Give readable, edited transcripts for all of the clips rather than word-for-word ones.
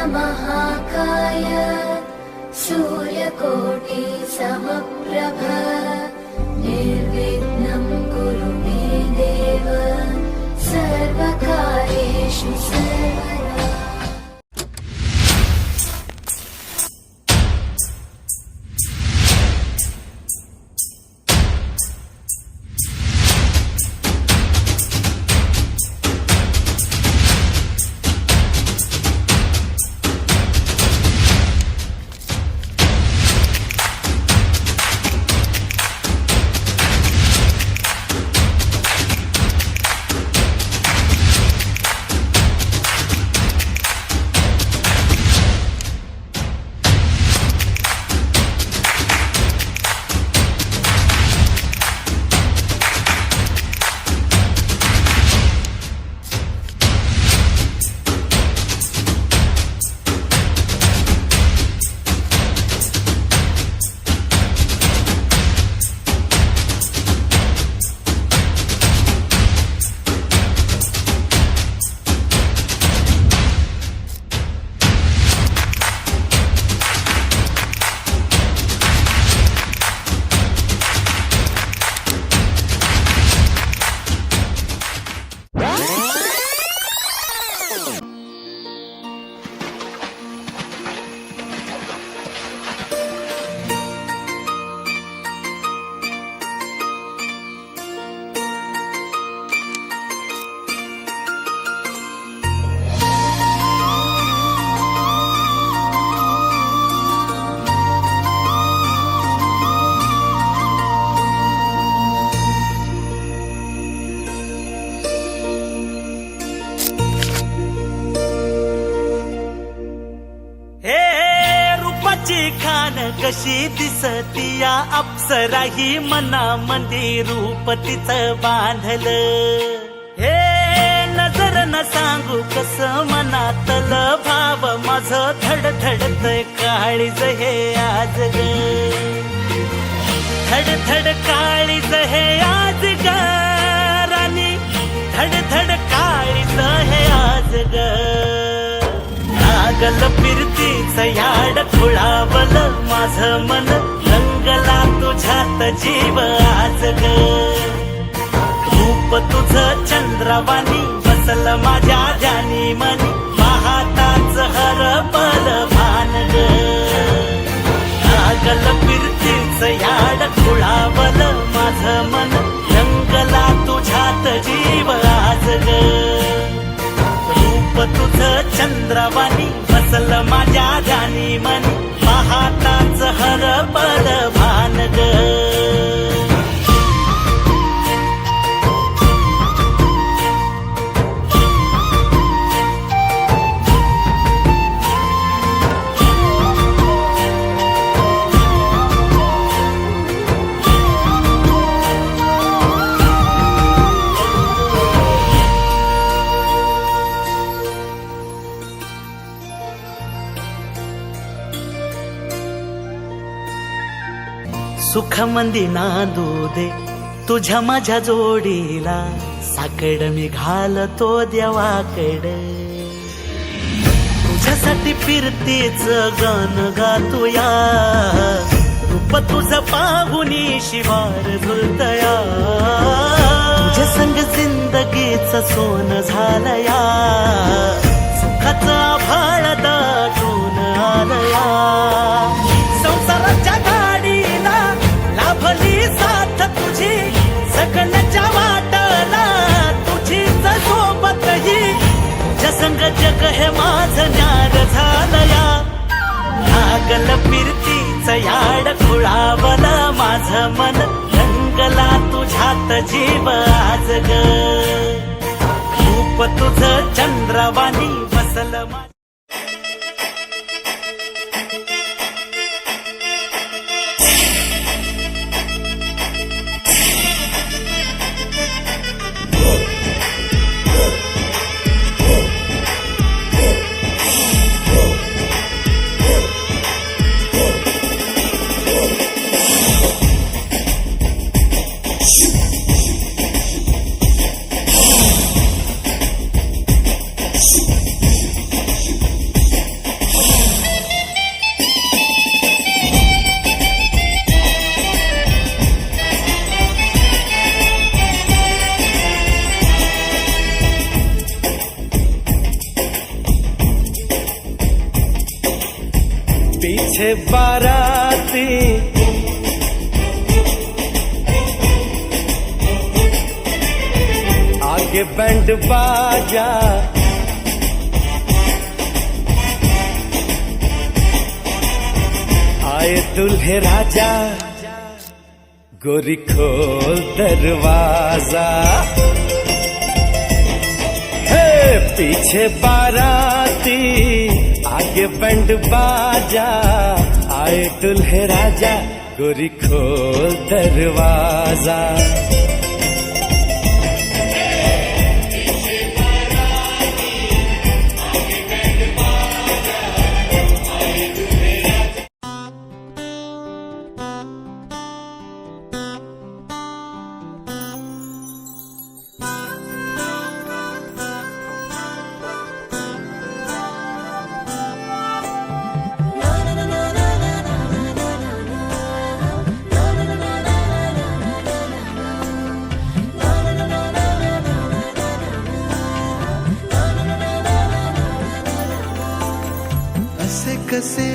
महाकाय सूर्यकोटि समप्रभ निर्विघ्नं कुरु मे देव सर्वकार्येषु सर्वदा। खान कशी दिसती या अप्सरा ही मनामध्ये रूप तिचं बांधल। हे नजर न सांगू कस मनातल भाव माझं धडधडतय काळीज हे आज ग, धडधड काळीज हे आज ग राणी, धडधड काळीज हे आज ग। लागल फिरतीच याड खुळावल माझं मन, रंगला तुझ्यात जीव आज ग। रूप तुझं चंद्रवाणी बसल माझ्या ध्यानी मनी, पाहताच हरपल भान ग। लागल फिरतीच याड खुळावल माझं मन, रंगला तुझ्यात जीव आज ग। तुझं चंद्रवाणी बसल माझ्या ध्यानी मनी, पाहताच हरपल भान ग। सुख मंदी नांदू दे तुझ्या माझ्या जोडीला, साकड मी घालतो देवाकड। तुझ्यासाठी फिरतेच गाण गातोया, रूप तुझं पाहुनी शिवार झुलतया। तुझ्या संग जिंदगीच सोन झालया, सुखाचा आभाळ दाटून आलया। संसाराच्या गाडीला लाभली साथ तुझी, सगळ्याच्या वाटला तुझीच सोबत ही। तुझ्या संग जग हे माझं न्यार झालया, लागल फिरतीच याड खुळावल माझं मन, रंगला तुझ्यात जीव आज ग। रूप तुझं चंद्रवाणी बसल पीछे बाराती आगे बैंड बाजा आए दुल्हे राजा गोरी खोल दरवाजा हे पीछे बाराती आगे बैंड बाजा आए दुल्हे राजा गोरी खोल दरवाजा असे कसे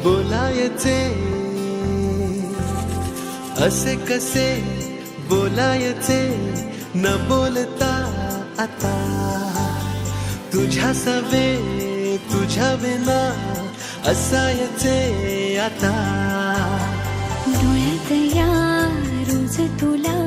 बोलायचे असे कसे बोलायचे न बोलता आता तुझ्या सवे तुझ्या विना असायचे आता डोळ्यात या रोज तुला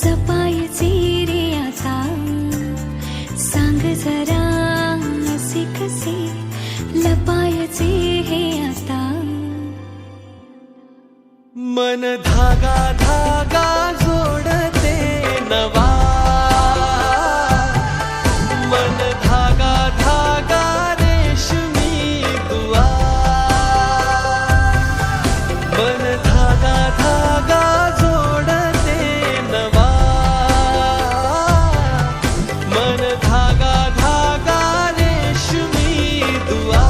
जपायचे रे आता सांग जरा असे कसे लपायचे हे आता मन धागा धागा जोडते नवा मन धागा धागा रेशमी दुआ मन धागा धागा जोडते नवा मन धागा धागा रेशमी दुआ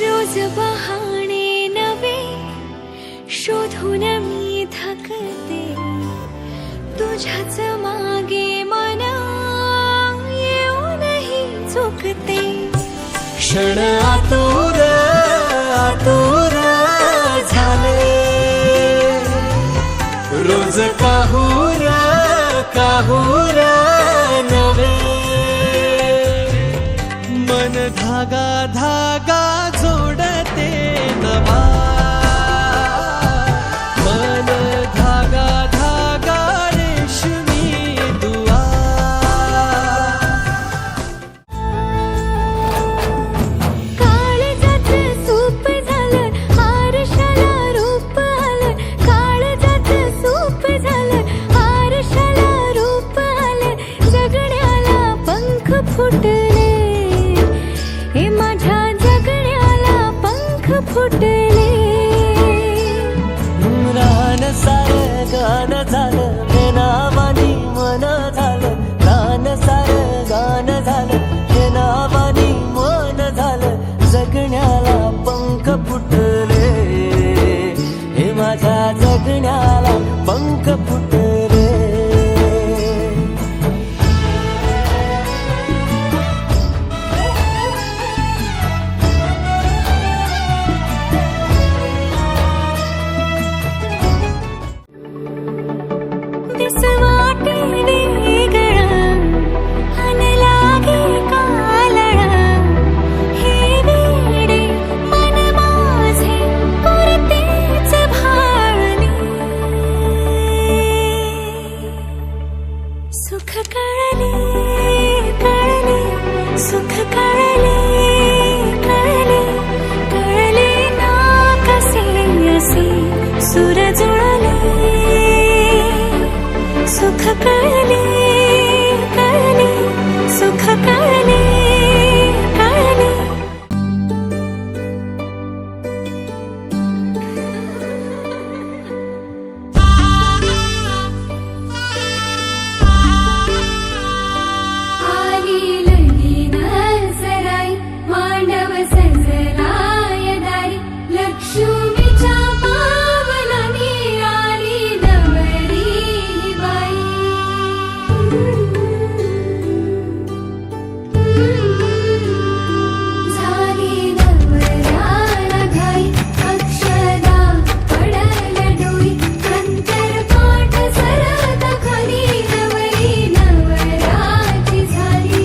रोज बहाणे नवे शोधून मी थकते तुझ्याच मागे मन येऊनही चुकते क्षण आतुर आतुर झाले रोज काहूर काहूर नवे मन धागा धागा जोडते नवा मन धागा धागा रेशमी दुआ काळजाचं सूप झालं आरशाला रूप आलं काळजाचं सूप झालं आरशाला रूप आलं जगण्याला पंख फुटले हे माझ्या जगण्याला पंख फुटले रान सार गान झालं मेनावानी मन झालं रान सार गान झालं मेनावानी मन झालं जगण्याला पंख फुटले हे माझ्या जगण्याला पंख फुटले दिस वाटे वेगळं अन लागे कालळं हे वेडे मन माझे करतेच भाळणी सुख कळले कळले सुख कळले कळले कळले ना कसे असे सुर जुळले सुख कळले कळले सुख कळले कळले आली लंगी नजराई झाली नवराला घाई अक्षदा पडल डोई अंतरपाठ सरत खाली नवरी नवराची झाली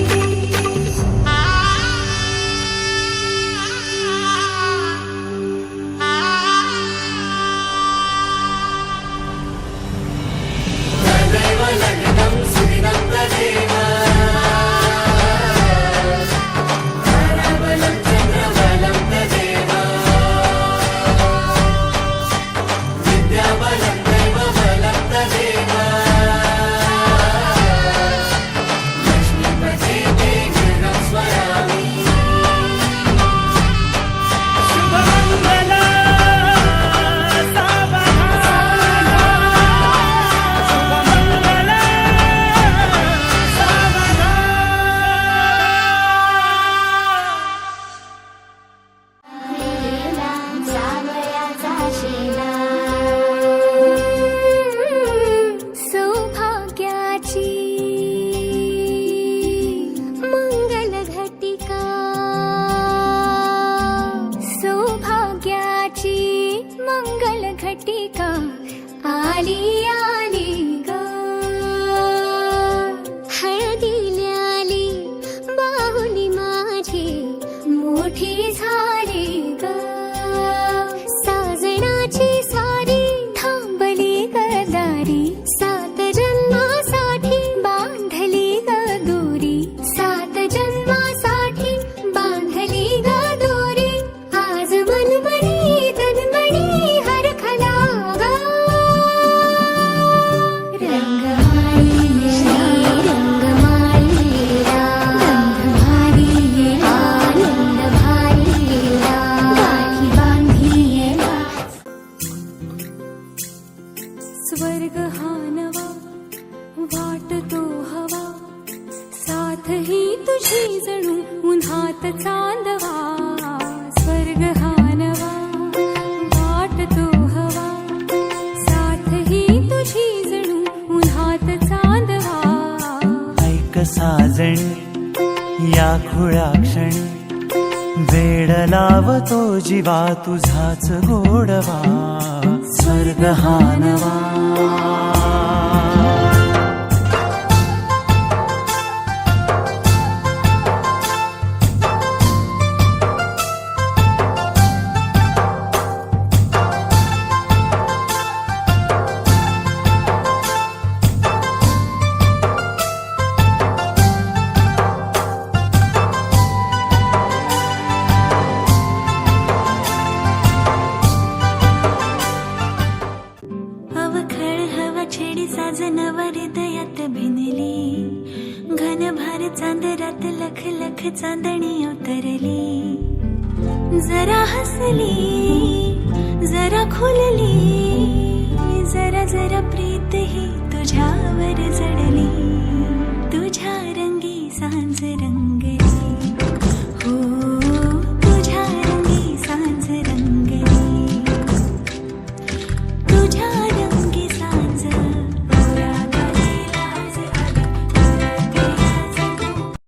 जावयाचा शेला सौभाग्याची मंगल घटिका सौभाग्याची मंगल घटिका आली आली ग हळदीला आली बाहुली माझी मोठी झाली ग साजणाची स्वारी थांबली गदारी सात जन्मासाठी बांधली ग दोरी सात जन्मासाठी बांधली ग दोरी आज मनमणी तन्मणी हरखला ग रंगमाळी रंगमाळी गंधमाळी आनंद भारी गाठी बांधी स्वर्ग हा नवा वाटतो हवा साथ ही तुझी जणू उन्हात चांदवा स्वर्ग हा नवा वाटतो हवा साथ ही तुझी जणू उन्हात चांदवा ऐक साजणी या खुळ्या क्षणी वेड लावतो जीवा तुझाच गोडवा स्वर्ग हा नवा अवखळ हवा छेडी साजनवा हृदयात भिनली घनभार चांदरात लख लख चांदणी उतरली जरा हसली जरा खुलली जरा जरा प्रीत ही तुझ्यावर जडली